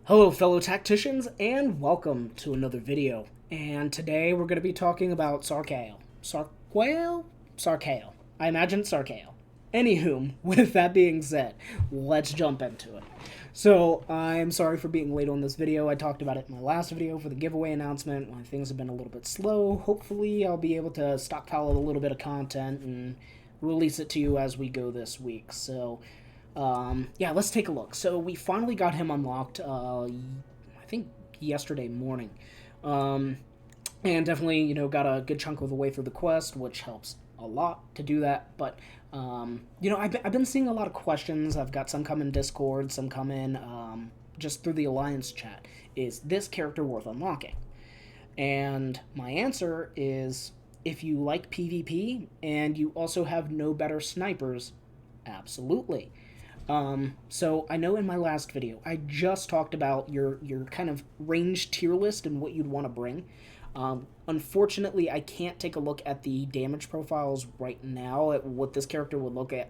Hello fellow tacticians and welcome to another video. And today we're going to be talking about Sarquael. Sarquael? Sarquael. I imagine Sarquael. Anywho, with that being said, let's jump into it. So, I'm sorry for being late on this video. I talked about it in my last video for the giveaway announcement. My things have been a little bit slow. Hopefully I'll be able to stockpile a little bit of content and release it to you as we go this week. So, yeah, let's take a look. So we finally got him unlocked, I think yesterday morning. And definitely, got a good chunk of the way through the quest, which helps a lot to do that. But, I've been seeing a lot of questions. I've got some come in Discord, some come in just through the Alliance chat. Is this character worth unlocking? And my answer is, if you like PvP and you also have no better snipers, absolutely. So I know in my last video, I just talked about your kind of range tier list and what you'd want to bring. Unfortunately, I can't take a look at the damage profiles right now at what this character would look at,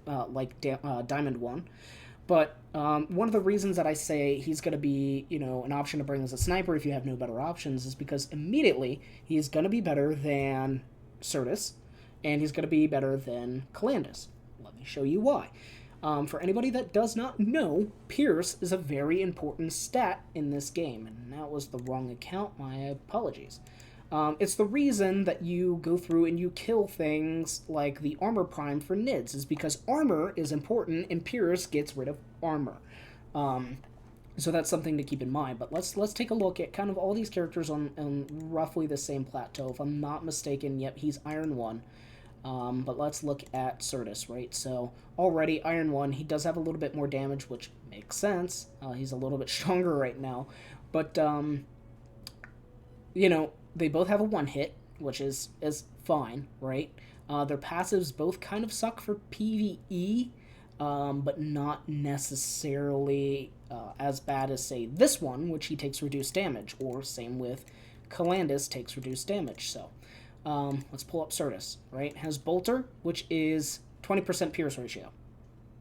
Diamond 1. But one of the reasons that I say he's going to be, an option to bring as a sniper if you have no better options is because immediately he's going to be better than Certus, and he's going to be better than Calandus. Let me show you why. For anybody that does not know, Pierce is a very important stat in this game, and that was the wrong account, my apologies. It's the reason that you go through and you kill things like the armor prime for NIDS, is because armor is important and Pierce gets rid of armor. So that's something to keep in mind, but let's take a look at kind of all these characters on roughly the same plateau. If I'm not mistaken, yep, he's Iron 1. But let's look at Certus, right? So already Iron 1, he does have a little bit more damage, which makes sense. He's a little bit stronger right now. But, they both have a one hit, which is fine, right? Their passives both kind of suck for PvE, but not necessarily as bad as, say, this one, which he takes reduced damage, or same with Calandus takes reduced damage, so... let's pull up Certus, right? It has Bolter, which is 20% Pierce ratio.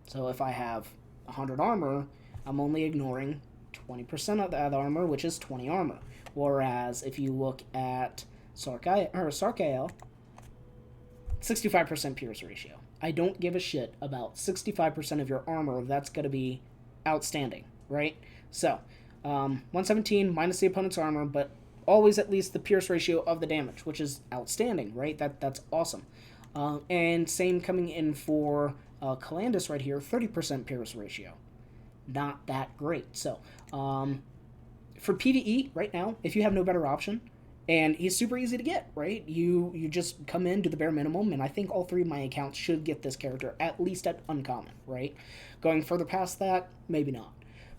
So if I have 100 armor, I'm only ignoring 20% of that armor, which is 20 armor. Whereas if you look at Sarquael, 65% Pierce ratio. I don't give a shit about 65% of your armor. That's going to be outstanding, right? So, 117 minus the opponent's armor, but always at least the Pierce ratio of the damage, which is outstanding, right? That's awesome. And same coming in for Calandus right here, 30% Pierce ratio. Not that great. So, for PvE right now, if you have no better option, and he's super easy to get, right? You just come in, do the bare minimum, and I think all three of my accounts should get this character, at least at uncommon, right? Going further past that, maybe not.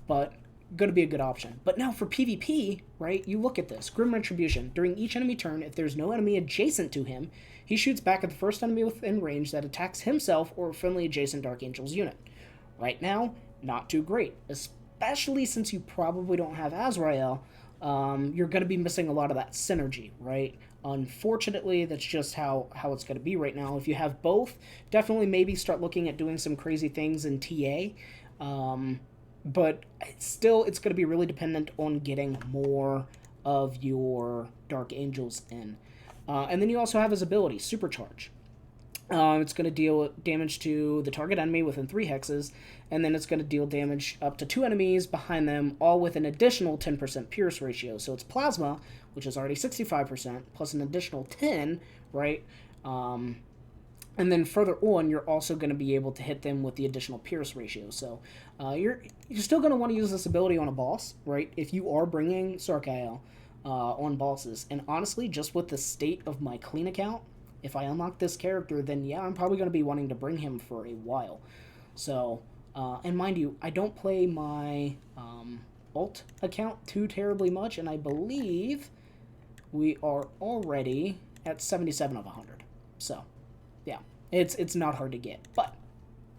But going to be a good option. But now for PvP, right, you look at this. Grim Retribution. During each enemy turn, if there's no enemy adjacent to him, he shoots back at the first enemy within range that attacks himself or a friendly adjacent Dark Angel's unit. Right now, not too great. Especially since you probably don't have Azrael, you're going to be missing a lot of that synergy, right? Unfortunately, that's just how it's going to be right now. If you have both, definitely maybe start looking at doing some crazy things in TA. But still, it's going to be really dependent on getting more of your Dark Angels in. And then you also have his ability, Supercharge. It's going to deal damage to the target enemy within 3 hexes, and then it's going to deal damage up to 2 enemies behind them, all with an additional 10% Pierce ratio. So it's Plasma, which is already 65%, plus an additional 10, right? And then further on, you're also going to be able to hit them with the additional Pierce ratio. So you're still going to want to use this ability on a boss, right? If you are bringing Sarquael on bosses. And honestly, just with the state of my clean account, if I unlock this character, then yeah, I'm probably going to be wanting to bring him for a while. So, and mind you, I don't play my alt account too terribly much, and I believe we are already at 77 of 100. So, yeah, it's not hard to get. But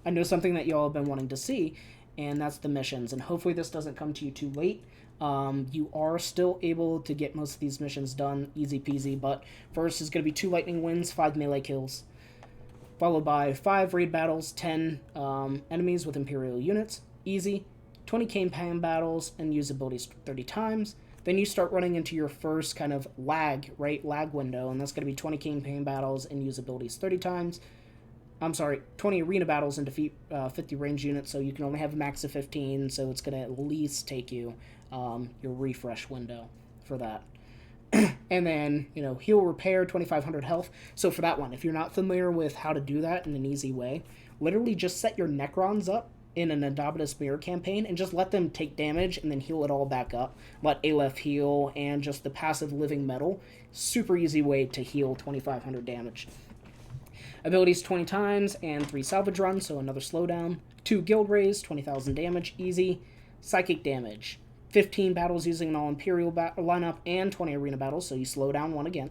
I know something that y'all have been wanting to see, and that's the missions. And hopefully this doesn't come to you too late. You are still able to get most of these missions done easy peasy, but first is going to be 2 lightning wins, 5 melee kills, followed by 5 raid battles, 10 enemies with Imperial units, easy, 20 campaign battles and use abilities 30 times. Then you start running into your first kind of lag window, and that's going to be 20 campaign battles and use abilities 30 times. 20 arena battles and defeat 50 range units, so you can only have a max of 15, so it's going to at least take you your refresh window for that. And then, heal repair, 2,500 health. So for that one, if you're not familiar with how to do that in an easy way, literally just set your Necrons up in an Indomitus Mirror campaign and just let them take damage and then heal it all back up. Let Aleph heal and just the passive Living Metal. Super easy way to heal 2,500 damage. Abilities 20 times and 3 salvage runs, so another slowdown. 2 guild raise, 20,000 damage, easy. Psychic damage. 15 battles using an all-Imperial lineup and 20 arena battles, so you slow down one again.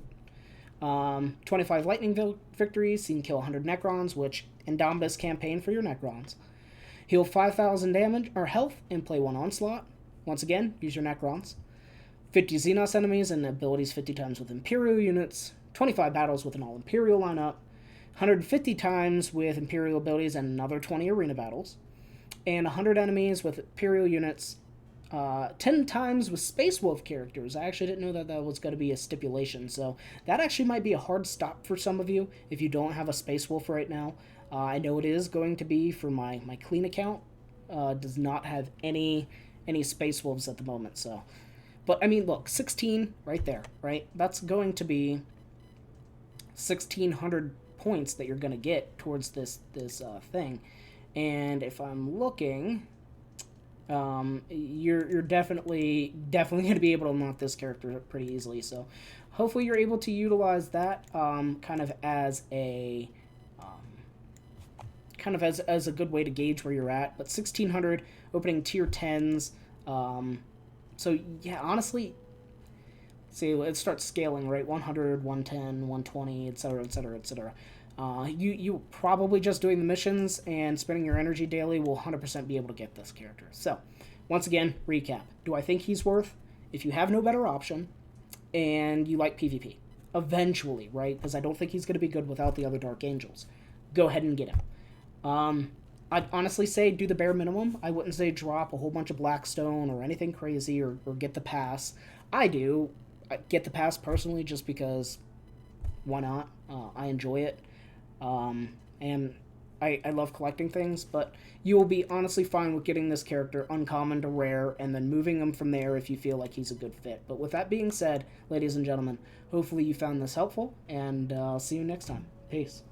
25 lightning victories, so you can kill 100 Necrons, which Indomitus campaign for your Necrons. Heal 5,000 damage or health and play 1 onslaught. Once again, use your Necrons. 50 Xenos enemies and abilities 50 times with Imperial units. 25 battles with an all-Imperial lineup. 150 times with Imperial abilities and another 20 arena battles. And 100 enemies with Imperial units. 10 times with Space Wolf characters. I actually didn't know that was going to be a stipulation, so that actually might be a hard stop for some of you if you don't have a Space Wolf right now. I know it is going to be for my clean account. Does not have any Space Wolves at the moment, so. But, I mean, look, 16 right there, right? That's going to be 1,600 points that you're going to get towards this thing. And if I'm looking... you're definitely going to be able to unlock this character pretty easily. So hopefully you're able to utilize that kind of as a as a good way to gauge where you're at. But 1,600 opening tier 10s. So yeah, honestly, see, it starts scaling, right? 100, 110, 120, etc., etc., etc. You probably just doing the missions and spending your energy daily will 100% be able to get this character. So, once again, recap. Do I think he's worth? If you have no better option, and you like PvP, eventually, right? Because I don't think he's going to be good without the other Dark Angels. Go ahead and get him. I'd honestly say do the bare minimum. I wouldn't say drop a whole bunch of Blackstone or anything crazy or get the pass. I get the pass personally just because why not? I enjoy it. And I love collecting things, but you will be honestly fine with getting this character uncommon to rare and then moving him from there if you feel like he's a good fit. But with that being said, ladies and gentlemen, hopefully you found this helpful, and I'll see you next time. Peace.